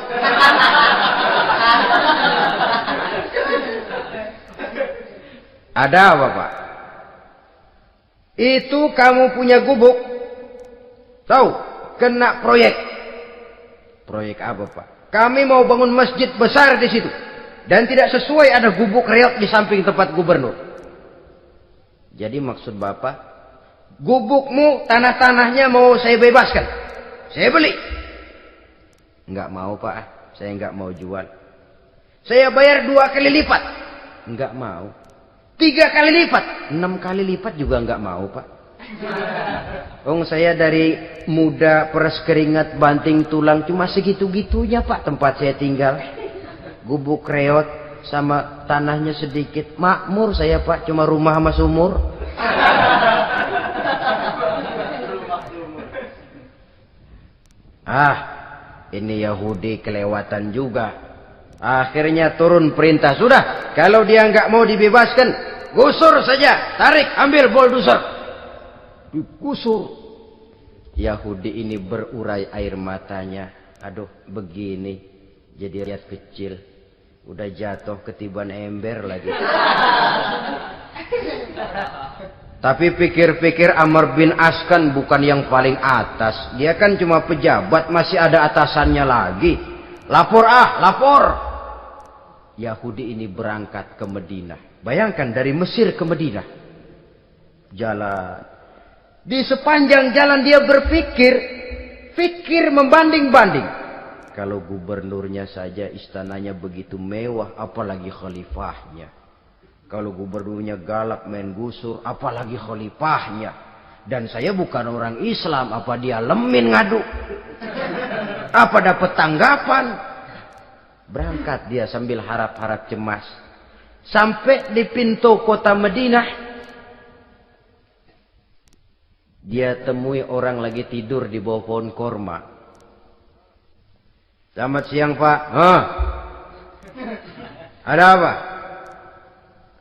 Ada apa, Pak? Itu kamu punya gubuk. Tahu? Kena proyek. Proyek apa, Pak? Kami mau bangun masjid besar di situ. Dan tidak sesuai ada gubuk reot di samping tempat gubernur. Jadi maksud Bapak, gubukmu, tanah-tanahnya mau saya bebaskan. Saya beli. Enggak mau, Pak. Saya enggak mau jual. Saya bayar 2 kali lipat. Enggak mau. 3 kali lipat. 6 kali lipat juga enggak mau, Pak. Saya dari muda peres keringat banting tulang cuma segitu-gitunya, Pak, tempat saya tinggal. Gubuk reot sama tanahnya sedikit. Makmur saya, Pak, cuma rumah sama sumur. Ini Yahudi kelewatan juga. Akhirnya turun perintah, sudah, kalau dia nggak mau dibebaskan, gusur saja, tarik, ambil bulldozer. Digusur. Yahudi ini berurai air matanya. Aduh, begini jadi rakyat kecil, udah jatuh ketiban ember lagi. Tapi pikir-pikir Amr bin As kan bukan yang paling atas. Dia kan cuma pejabat, masih ada atasannya lagi. Lapor lapor. Yahudi ini berangkat ke Madinah. Bayangkan dari Mesir ke Madinah. Jalan. Di sepanjang jalan dia berpikir. Fikir membanding-banding. Kalau gubernurnya saja istananya begitu mewah, apalagi khalifahnya. Kalau gubernurnya galak main gusur, apalagi khalifahnya. Dan saya bukan orang Islam, apa dia lemin ngadu? Apa dapat tanggapan? Berangkat dia sambil harap-harap cemas. Sampai di pintu kota Madinah, dia temui orang lagi tidur di bawah pohon korma. Selamat siang Pak. Ada apa?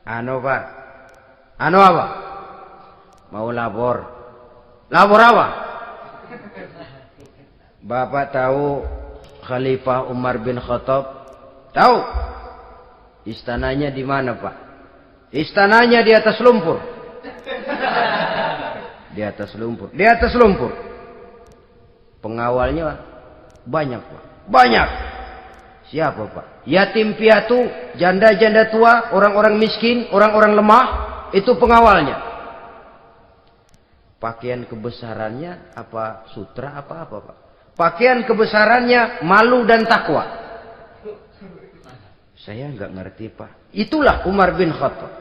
Pak. Apa? Mau lapor. Lapor apa? Bapak tahu Khalifah Umar bin Khattab? Tahu? Istananya di mana Pak? Istananya di atas lumpur. Di atas lumpur. Di atas lumpur. Pengawalnya banyak Pak. Banyak. Siapa Pak? Yatim piatu, janda-janda tua, orang-orang miskin, orang-orang lemah, itu pengawalnya. Pakaian kebesarannya apa sutra apa Pak? Pakaian kebesarannya malu dan takwa. Saya nggak ngerti Pak. Itulah Umar bin Khattab.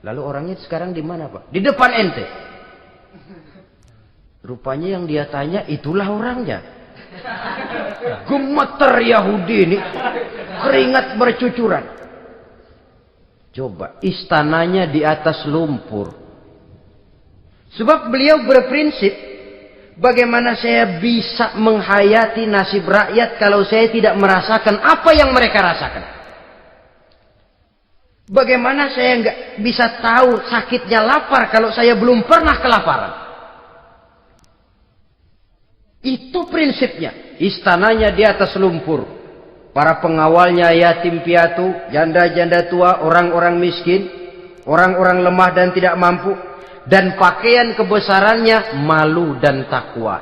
Lalu orangnya sekarang di mana Pak? Di depan ente. Rupanya yang dia tanya itulah orangnya. Gemeter Yahudi ini, keringat bercucuran. Coba, istananya di atas lumpur. Sebab beliau berprinsip, bagaimana saya bisa menghayati nasib rakyat kalau saya tidak merasakan apa yang mereka rasakan? Bagaimana saya nggak bisa tahu sakitnya lapar kalau saya belum pernah kelaparan? Itu prinsipnya. Istananya di atas lumpur. Para pengawalnya yatim piatu, janda-janda tua, orang-orang miskin, orang-orang lemah dan tidak mampu. Dan pakaian kebesarannya malu dan takwa.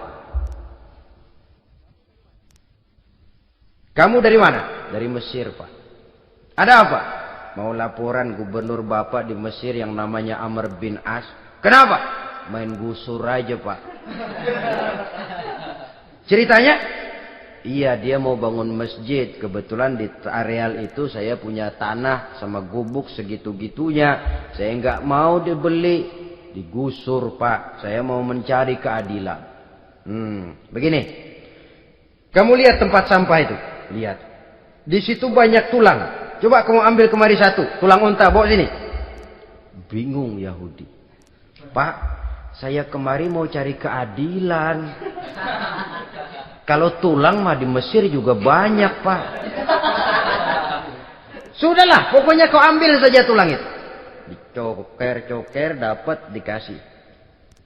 Kamu dari mana? Dari Mesir Pak. Ada apa? Mau laporan gubernur Bapak di Mesir yang namanya Amr bin As. Kenapa? Main gusur aja Pak. Ceritanya? Iya, dia mau bangun masjid. Kebetulan di areal itu saya punya tanah sama gubuk segitu-gitunya. Saya nggak mau dibeli, digusur Pak. Saya mau mencari keadilan. Begini. Kamu lihat tempat sampah itu? Lihat. Di situ banyak tulang. Coba kamu ambil kemari satu. Tulang unta, bawa sini. Bingung Yahudi. Pak, saya kemari mau cari keadilan. Kalau tulang mah di Mesir juga banyak Pak. Sudahlah, pokoknya kau ambil saja tulang itu. Dicoker-coker dapat dikasih.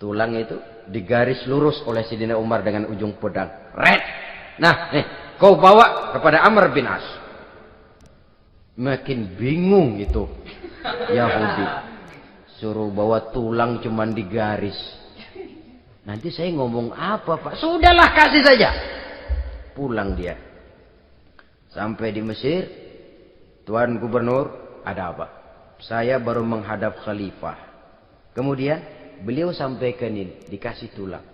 Tulang itu digaris lurus oleh Sidina Umar dengan ujung pedang. Red. Nah, nih, kau bawa kepada Amr bin As. Makin bingung itu Yahudi. Suruh bawa tulang cuman digaris. Nanti saya ngomong apa Pak? Sudahlah, kasih saja. Pulang dia. Sampai di Mesir. Tuan Gubernur, ada apa? Saya baru menghadap khalifah. Kemudian beliau sampaikan ini. Dikasih tulang.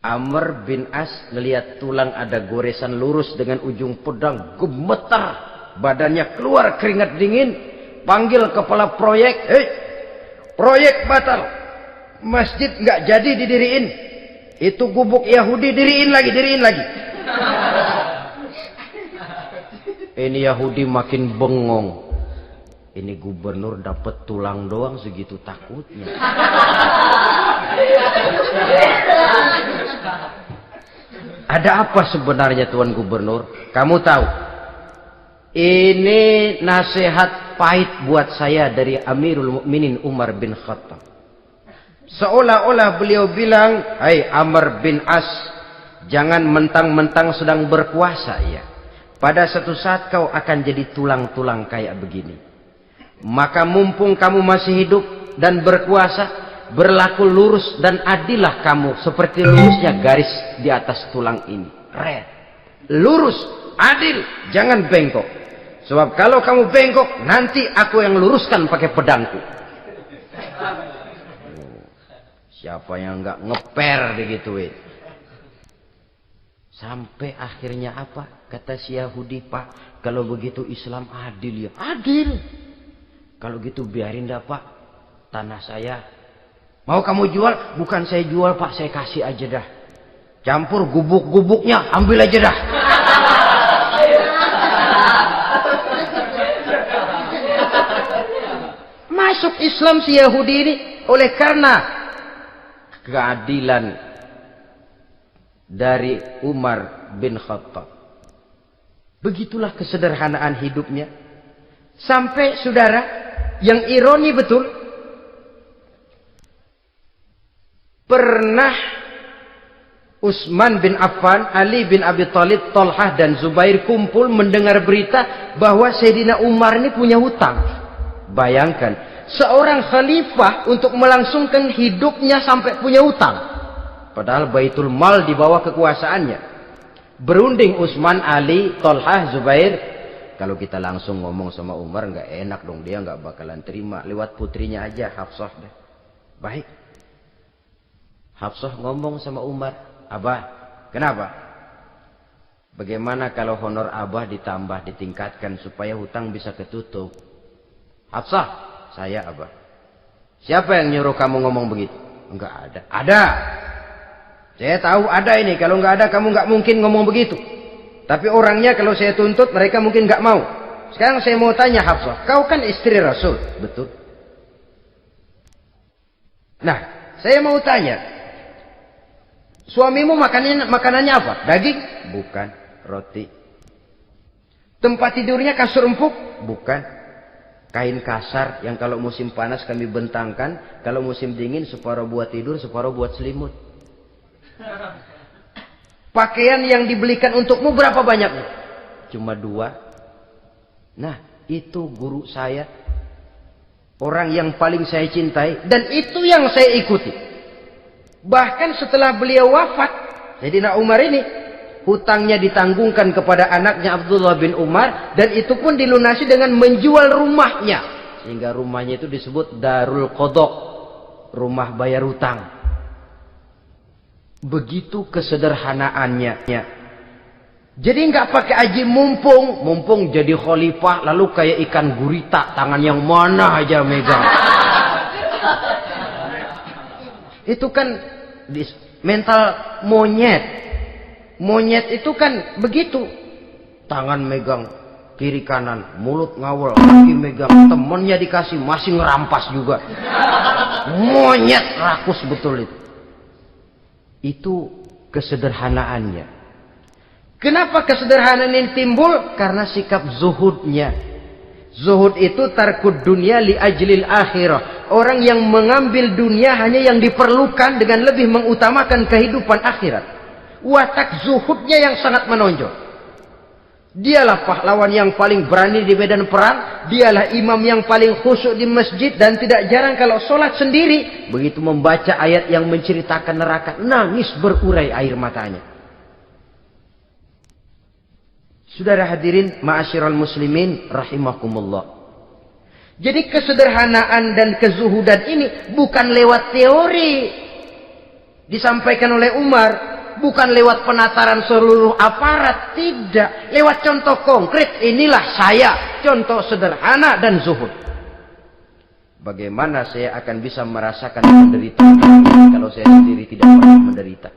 Amr bin As ngelihat tulang ada goresan lurus dengan ujung pedang. Gemetar. Badannya keluar keringat dingin. Panggil kepala proyek. Proyek batal. Masjid nggak jadi didiriin. Itu gubuk Yahudi diriin lagi. Ini Yahudi makin bengong. Ini gubernur dapat tulang doang segitu takutnya. Ada apa sebenarnya Tuan Gubernur? Kamu tahu? Ini nasihat pahit buat saya dari Amirul Mukminin Umar bin Khattab. Seolah-olah beliau bilang, "Hai Amr bin As, jangan mentang-mentang sedang berkuasa ya. Pada suatu saat kau akan jadi tulang-tulang kayak begini. Maka mumpung kamu masih hidup dan berkuasa, berlaku lurus dan adillah kamu seperti lurusnya garis di atas tulang ini. Red. Lurus, adil, jangan bengkok. Sebab kalau kamu bengkok, nanti aku yang luruskan pakai pedangku. Siapa yang nggak ngeper digituin? Sampai akhirnya apa? Kata si Yahudi, Pak, kalau begitu Islam adil ya. Adil. Kalau gitu biarin dah Pak, tanah saya. Mau kamu jual? Bukan saya jual Pak, saya kasih aja dah. Campur gubuk-gubuknya, ambil aja dah. Masuk Islam si Yahudi ini oleh karena keadilan dari Umar bin Khattab. Begitulah kesederhanaan hidupnya. Sampai saudara, yang ironi betul, pernah Utsman bin Affan, Ali bin Abi Thalib, Thalhah dan Zubair kumpul mendengar berita bahwa Sayyidina Umar ini punya hutang. Bayangkan, seorang khalifah untuk melangsungkan hidupnya sampai punya hutang. Padahal Baitul Mal di bawah kekuasaannya. Berunding Utsman, Ali, Thalhah, Zubair. Kalau kita langsung ngomong sama Umar nggak enak dong, dia nggak bakalan terima. Lewat putrinya aja, Hafsah deh. Baik. Hafsah ngomong sama Umar, Abah, kenapa? Bagaimana kalau honor Abah ditambah, ditingkatkan supaya hutang bisa ketutup? Hafsah, saya Abah. Siapa yang nyuruh kamu ngomong begitu? Enggak ada. Ada. Saya tahu ada ini. Kalau enggak ada, kamu enggak mungkin ngomong begitu. Tapi orangnya kalau saya tuntut, mereka mungkin enggak mau. Sekarang saya mau tanya Hafsah, kau kan istri Rasul, betul? Nah, saya mau tanya, suamimu makanannya apa? Daging? Bukan. Roti. Tempat tidurnya kasur empuk? Bukan. Kain kasar yang kalau musim panas kami bentangkan, kalau musim dingin separuh buat tidur, separuh buat selimut. Pakaian yang dibelikan untukmu berapa banyaknya? Cuma 2. Nah, itu guru saya. Orang yang paling saya cintai, dan itu yang saya ikuti. Bahkan setelah beliau wafat, Sayyidina Umar ini, hutangnya ditanggungkan kepada anaknya Abdullah bin Umar, dan itu pun dilunasi dengan menjual rumahnya. Sehingga rumahnya itu disebut Darul Qadha, rumah bayar hutang. Begitu kesederhanaannya. Jadi nggak pakai aji mumpung jadi khalifah, lalu kayak ikan gurita, tangan yang mana aja megang. Itu kan mental monyet. Monyet itu kan begitu. Tangan megang kiri kanan, mulut ngawal, kaki megang, temennya dikasih masih ngerampas juga. Monyet rakus betul itu. Itu kesederhanaannya. Kenapa kesederhanaan ini timbul? Karena sikap zuhudnya. Zuhud itu tarkud dunia li ajlil akhirah. Orang yang mengambil dunia hanya yang diperlukan dengan lebih mengutamakan kehidupan akhirat. Watak zuhudnya yang sangat menonjol. Dialah pahlawan yang paling berani di medan perang. Dialah imam yang paling khusyuk di masjid. Dan tidak jarang kalau sholat sendiri, begitu membaca ayat yang menceritakan neraka, nangis berurai air matanya. Saudara hadirin ma'asyiral muslimin rahimakumullah. Jadi kesederhanaan dan kezuhudan ini bukan lewat teori disampaikan oleh Umar, bukan lewat penataran seluruh aparat, tidak, lewat contoh konkret. Inilah saya, contoh sederhana dan zuhud. Bagaimana saya akan bisa merasakan penderitaan kalau saya sendiri tidak pernah menderita?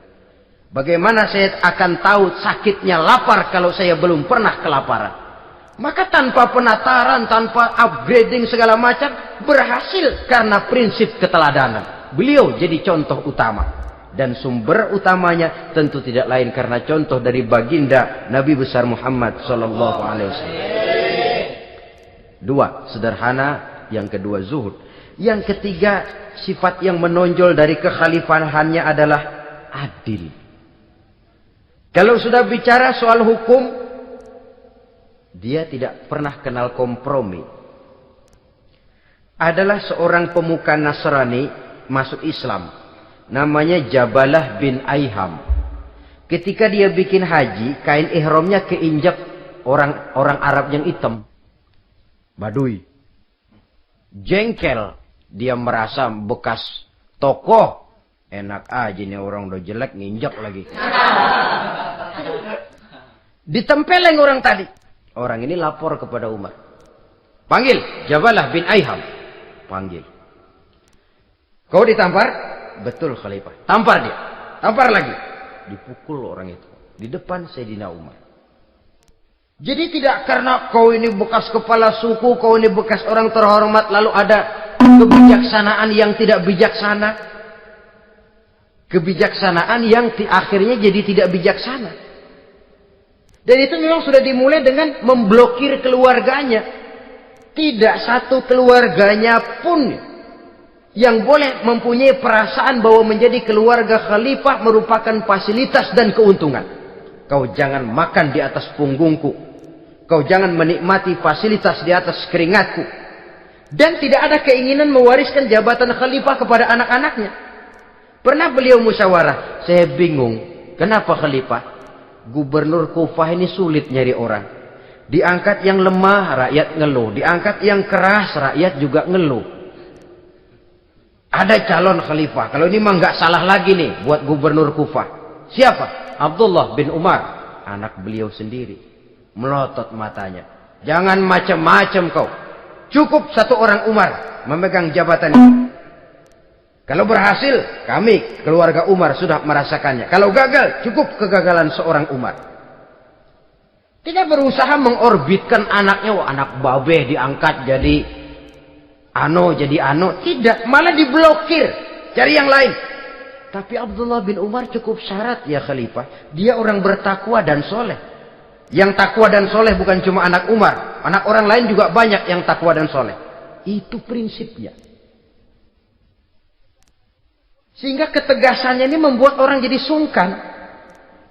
Bagaimana saya akan tahu sakitnya lapar kalau saya belum pernah kelaparan? Maka tanpa penataran, tanpa upgrading segala macam, berhasil karena prinsip keteladanan. Beliau jadi contoh utama. Dan sumber utamanya tentu tidak lain karena contoh dari baginda Nabi besar Muhammad sallallahu alaihi wasallam. 2, sederhana. Yang kedua, zuhud. Yang ketiga, sifat yang menonjol dari kekhalifahannya adalah adil. Kalau sudah bicara soal hukum, dia tidak pernah kenal kompromi. Adalah seorang pemuka Nasrani masuk Islam. Namanya Jabalah bin Aiham. Ketika dia bikin haji, kain ihramnya keinjak orang Arab yang hitam. Badui. Jengkel. Dia merasa bekas tokoh. Enak aja nih orang udah jelek nginjak lagi. Ditempeleng orang tadi. Orang ini lapor kepada Umar. Panggil Jabalah bin Aiham. Panggil. Kau ditampar? Betul Khalifah. Tampar dia. Tampar lagi. Dipukul orang itu. Di depan Sayyidina Umar. Jadi tidak karena kau ini bekas kepala suku, kau ini bekas orang terhormat, lalu ada kebijaksanaan yang tidak bijaksana. Kebijaksanaan yang akhirnya jadi tidak bijaksana. Dan itu memang sudah dimulai dengan memblokir keluarganya. Tidak satu keluarganya pun yang boleh mempunyai perasaan bahwa menjadi keluarga khalifah merupakan fasilitas dan keuntungan. Kau jangan makan di atas punggungku. Kau jangan menikmati fasilitas di atas keringatku. Dan tidak ada keinginan mewariskan jabatan khalifah kepada anak-anaknya. Pernah beliau musyawarah, saya bingung, kenapa khalifah? Gubernur Kufah ini sulit nyari orang. Diangkat yang lemah, rakyat ngeluh. Diangkat yang keras, rakyat juga ngeluh. Ada calon khalifah. Kalau ini mah nggak salah lagi nih buat gubernur Kufah. Siapa? Abdullah bin Umar. Anak beliau sendiri. Melotot matanya. Jangan macam-macam kau. Cukup satu orang Umar memegang jabatan ini. Kalau berhasil, kami keluarga Umar sudah merasakannya. Kalau gagal, cukup kegagalan seorang Umar. Tidak berusaha mengorbitkan anaknya. Wah, anak babeh diangkat jadi jadi ano. Tidak, malah diblokir. Cari yang lain. Tapi Abdullah bin Umar cukup syarat ya khalifah. Dia orang bertakwa dan soleh. Yang takwa dan soleh bukan cuma anak Umar. Anak orang lain juga banyak yang takwa dan soleh. Itu prinsipnya. Sehingga ketegasannya ini membuat orang jadi sungkan.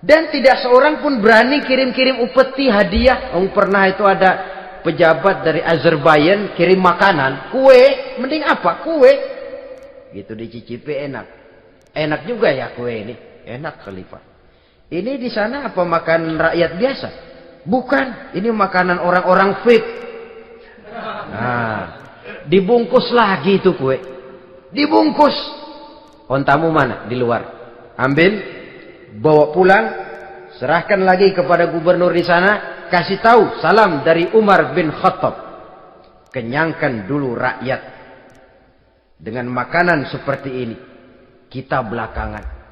Dan tidak seorang pun berani kirim-kirim upeti hadiah. Pernah itu ada pejabat dari Azerbaijan kirim makanan. Kue, mending apa? Kue. Gitu dicicipi enak. Enak juga ya kue ini. Enak khalifah. Ini di sana apa makan rakyat biasa? Bukan. Ini makanan orang-orang fake. Nah, dibungkus lagi itu kue. Dibungkus. Ontamu mana? Di luar. Ambil, bawa pulang, serahkan lagi kepada gubernur di sana, kasih tahu salam dari Umar bin Khattab. Kenyangkan dulu rakyat dengan makanan seperti ini. Kita belakangan.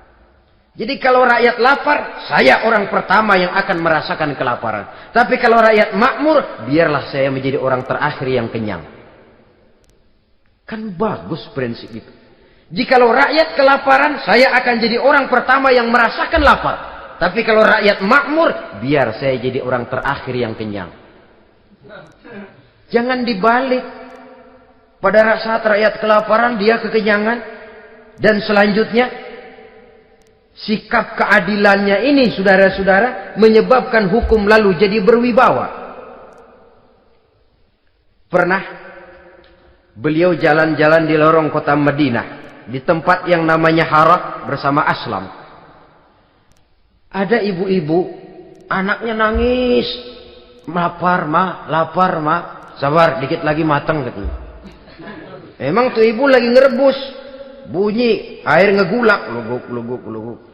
Jadi kalau rakyat lapar, saya orang pertama yang akan merasakan kelaparan. Tapi kalau rakyat makmur, biarlah saya menjadi orang terakhir yang kenyang. Kan bagus prinsip itu. Jikalau rakyat kelaparan, saya akan jadi orang pertama yang merasakan lapar. Tapi kalau rakyat makmur, biar saya jadi orang terakhir yang kenyang. Jangan dibalik. Pada saat rakyat kelaparan, dia kekenyangan. Dan selanjutnya, sikap keadilannya ini, saudara-saudara, menyebabkan hukum lalu jadi berwibawa. Pernah beliau jalan-jalan di lorong kota Madinah. Di tempat yang namanya Harah bersama Aslam. Ada ibu-ibu, anaknya nangis. Lapar ma. Sabar, dikit lagi matang katanya. Emang tuh ibu lagi ngerebus. Bunyi, air ngegulak. Luguk.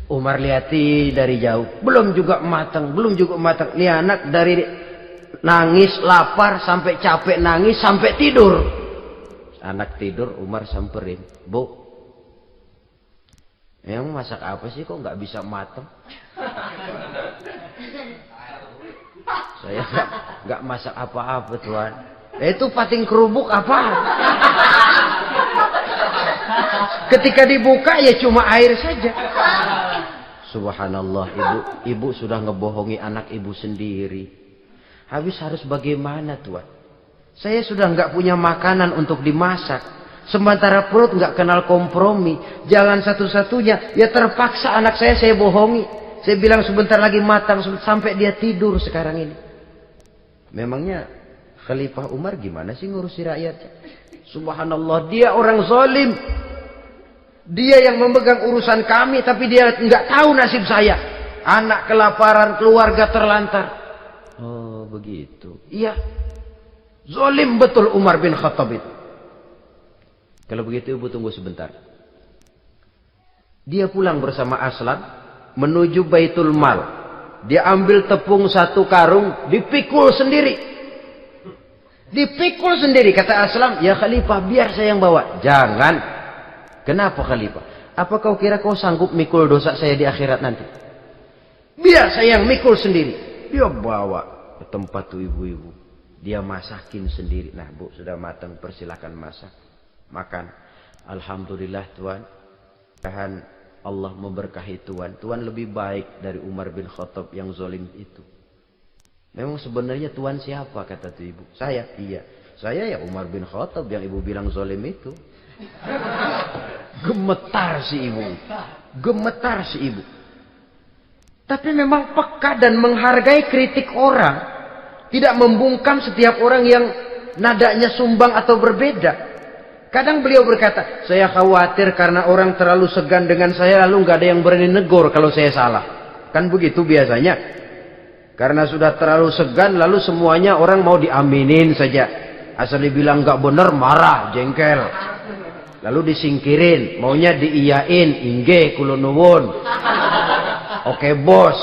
Umar lihati dari jauh. Belum juga matang. Nih anak dari nangis, lapar, sampai capek nangis, sampai tidur. Anak tidur, Umar samperin. Bu, emang masak apa sih kok nggak bisa matang? Saya nggak masak apa-apa tuan. Itu pating kerubuk apa? Ketika dibuka ya cuma air saja. Subhanallah, ibu sudah ngebohongi anak ibu sendiri. Habis harus bagaimana tuan? Saya sudah nggak punya makanan untuk dimasak. Sementara perut nggak kenal kompromi. Jalan satu-satunya, ya terpaksa anak saya bohongi. Saya bilang sebentar lagi matang sampai dia tidur sekarang ini. Memangnya Khalifah Umar gimana sih ngurusi rakyatnya? Subhanallah, dia orang zalim. Dia yang memegang urusan kami, tapi dia nggak tahu nasib saya. Anak kelaparan, keluarga terlantar. Oh, begitu. Iya. Zalim betul Umar bin Khattab itu. Kalau begitu ibu tunggu sebentar. Dia pulang bersama Aslam menuju Baitul Mal. Dia ambil tepung 1 karung, dipikul sendiri. Dipikul sendiri, kata Aslam, ya Khalifah, biar saya yang bawa. Jangan. Kenapa Khalifah? Apa kau kira kau sanggup mikul dosa saya di akhirat nanti? Biar saya yang mikul sendiri. Dia bawa ke tempat tuh ibu-ibu. Dia masakin sendiri. Nah bu, sudah matang, persilakan masak. Makan. Alhamdulillah Tuhan. Tuhan Allah memberkahi Tuhan. Tuhan lebih baik dari Umar bin Khattab yang zalim itu. Memang sebenarnya Tuhan siapa, kata tuh ibu? Saya. Iya. Saya ya Umar bin Khattab yang ibu bilang zalim itu. Gemetar si ibu. Gemetar si ibu. Tapi memang peka dan menghargai kritik orang. Tidak membungkam setiap orang yang nadanya sumbang atau berbeda. Kadang beliau berkata, saya khawatir karena orang terlalu segan dengan saya, lalu nggak ada yang berani negor kalau saya salah. Kan begitu biasanya. Karena sudah terlalu segan, lalu semuanya orang mau diaminin saja. Asal dibilang nggak benar, marah, jengkel. Lalu disingkirin, maunya diiyain, inggih kula nuwun. Oke bos.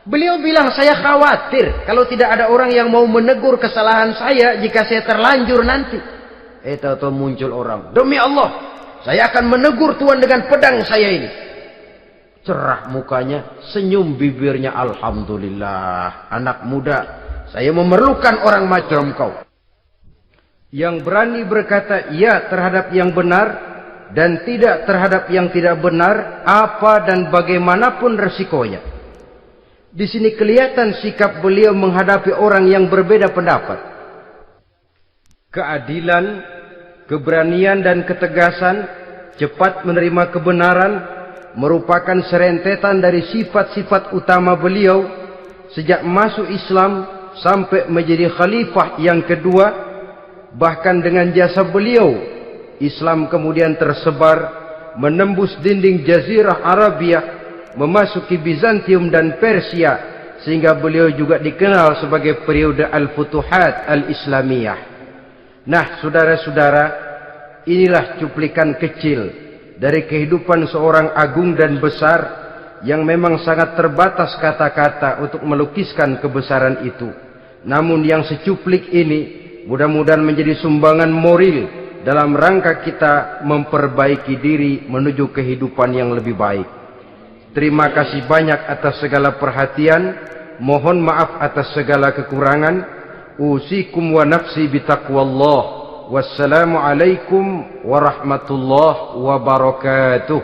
Beliau bilang, saya khawatir kalau tidak ada orang yang mau menegur kesalahan saya jika saya terlanjur nanti. Tahu-tahu muncul orang, demi Allah, saya akan menegur Tuhan dengan pedang saya ini. Cerah mukanya, senyum bibirnya, alhamdulillah, anak muda, saya memerlukan orang macam kau. Yang berani berkata ya terhadap yang benar dan tidak terhadap yang tidak benar, apa dan bagaimanapun resikonya. Di sini kelihatan sikap beliau menghadapi orang yang berbeda pendapat. Keadilan, keberanian dan ketegasan, cepat menerima kebenaran merupakan serentetan dari sifat-sifat utama beliau sejak masuk Islam sampai menjadi khalifah yang kedua. Bahkan dengan jasa beliau, Islam kemudian tersebar, menembus dinding Jazirah Arabia, memasuki Bizantium dan Persia, sehingga beliau juga dikenal sebagai periode Al-Futuhat Al-Islamiyah. Nah, saudara-saudara, inilah cuplikan kecil dari kehidupan seorang agung dan besar yang memang sangat terbatas kata-kata untuk melukiskan kebesaran itu. Namun yang secuplik ini mudah-mudahan menjadi sumbangan moral dalam rangka kita memperbaiki diri menuju kehidupan yang lebih baik. Terima kasih banyak atas segala perhatian. Mohon maaf atas segala kekurangan. Usikum wa nafsi bitaqwallah. Wassalamualaikum warahmatullahi wabarakatuh.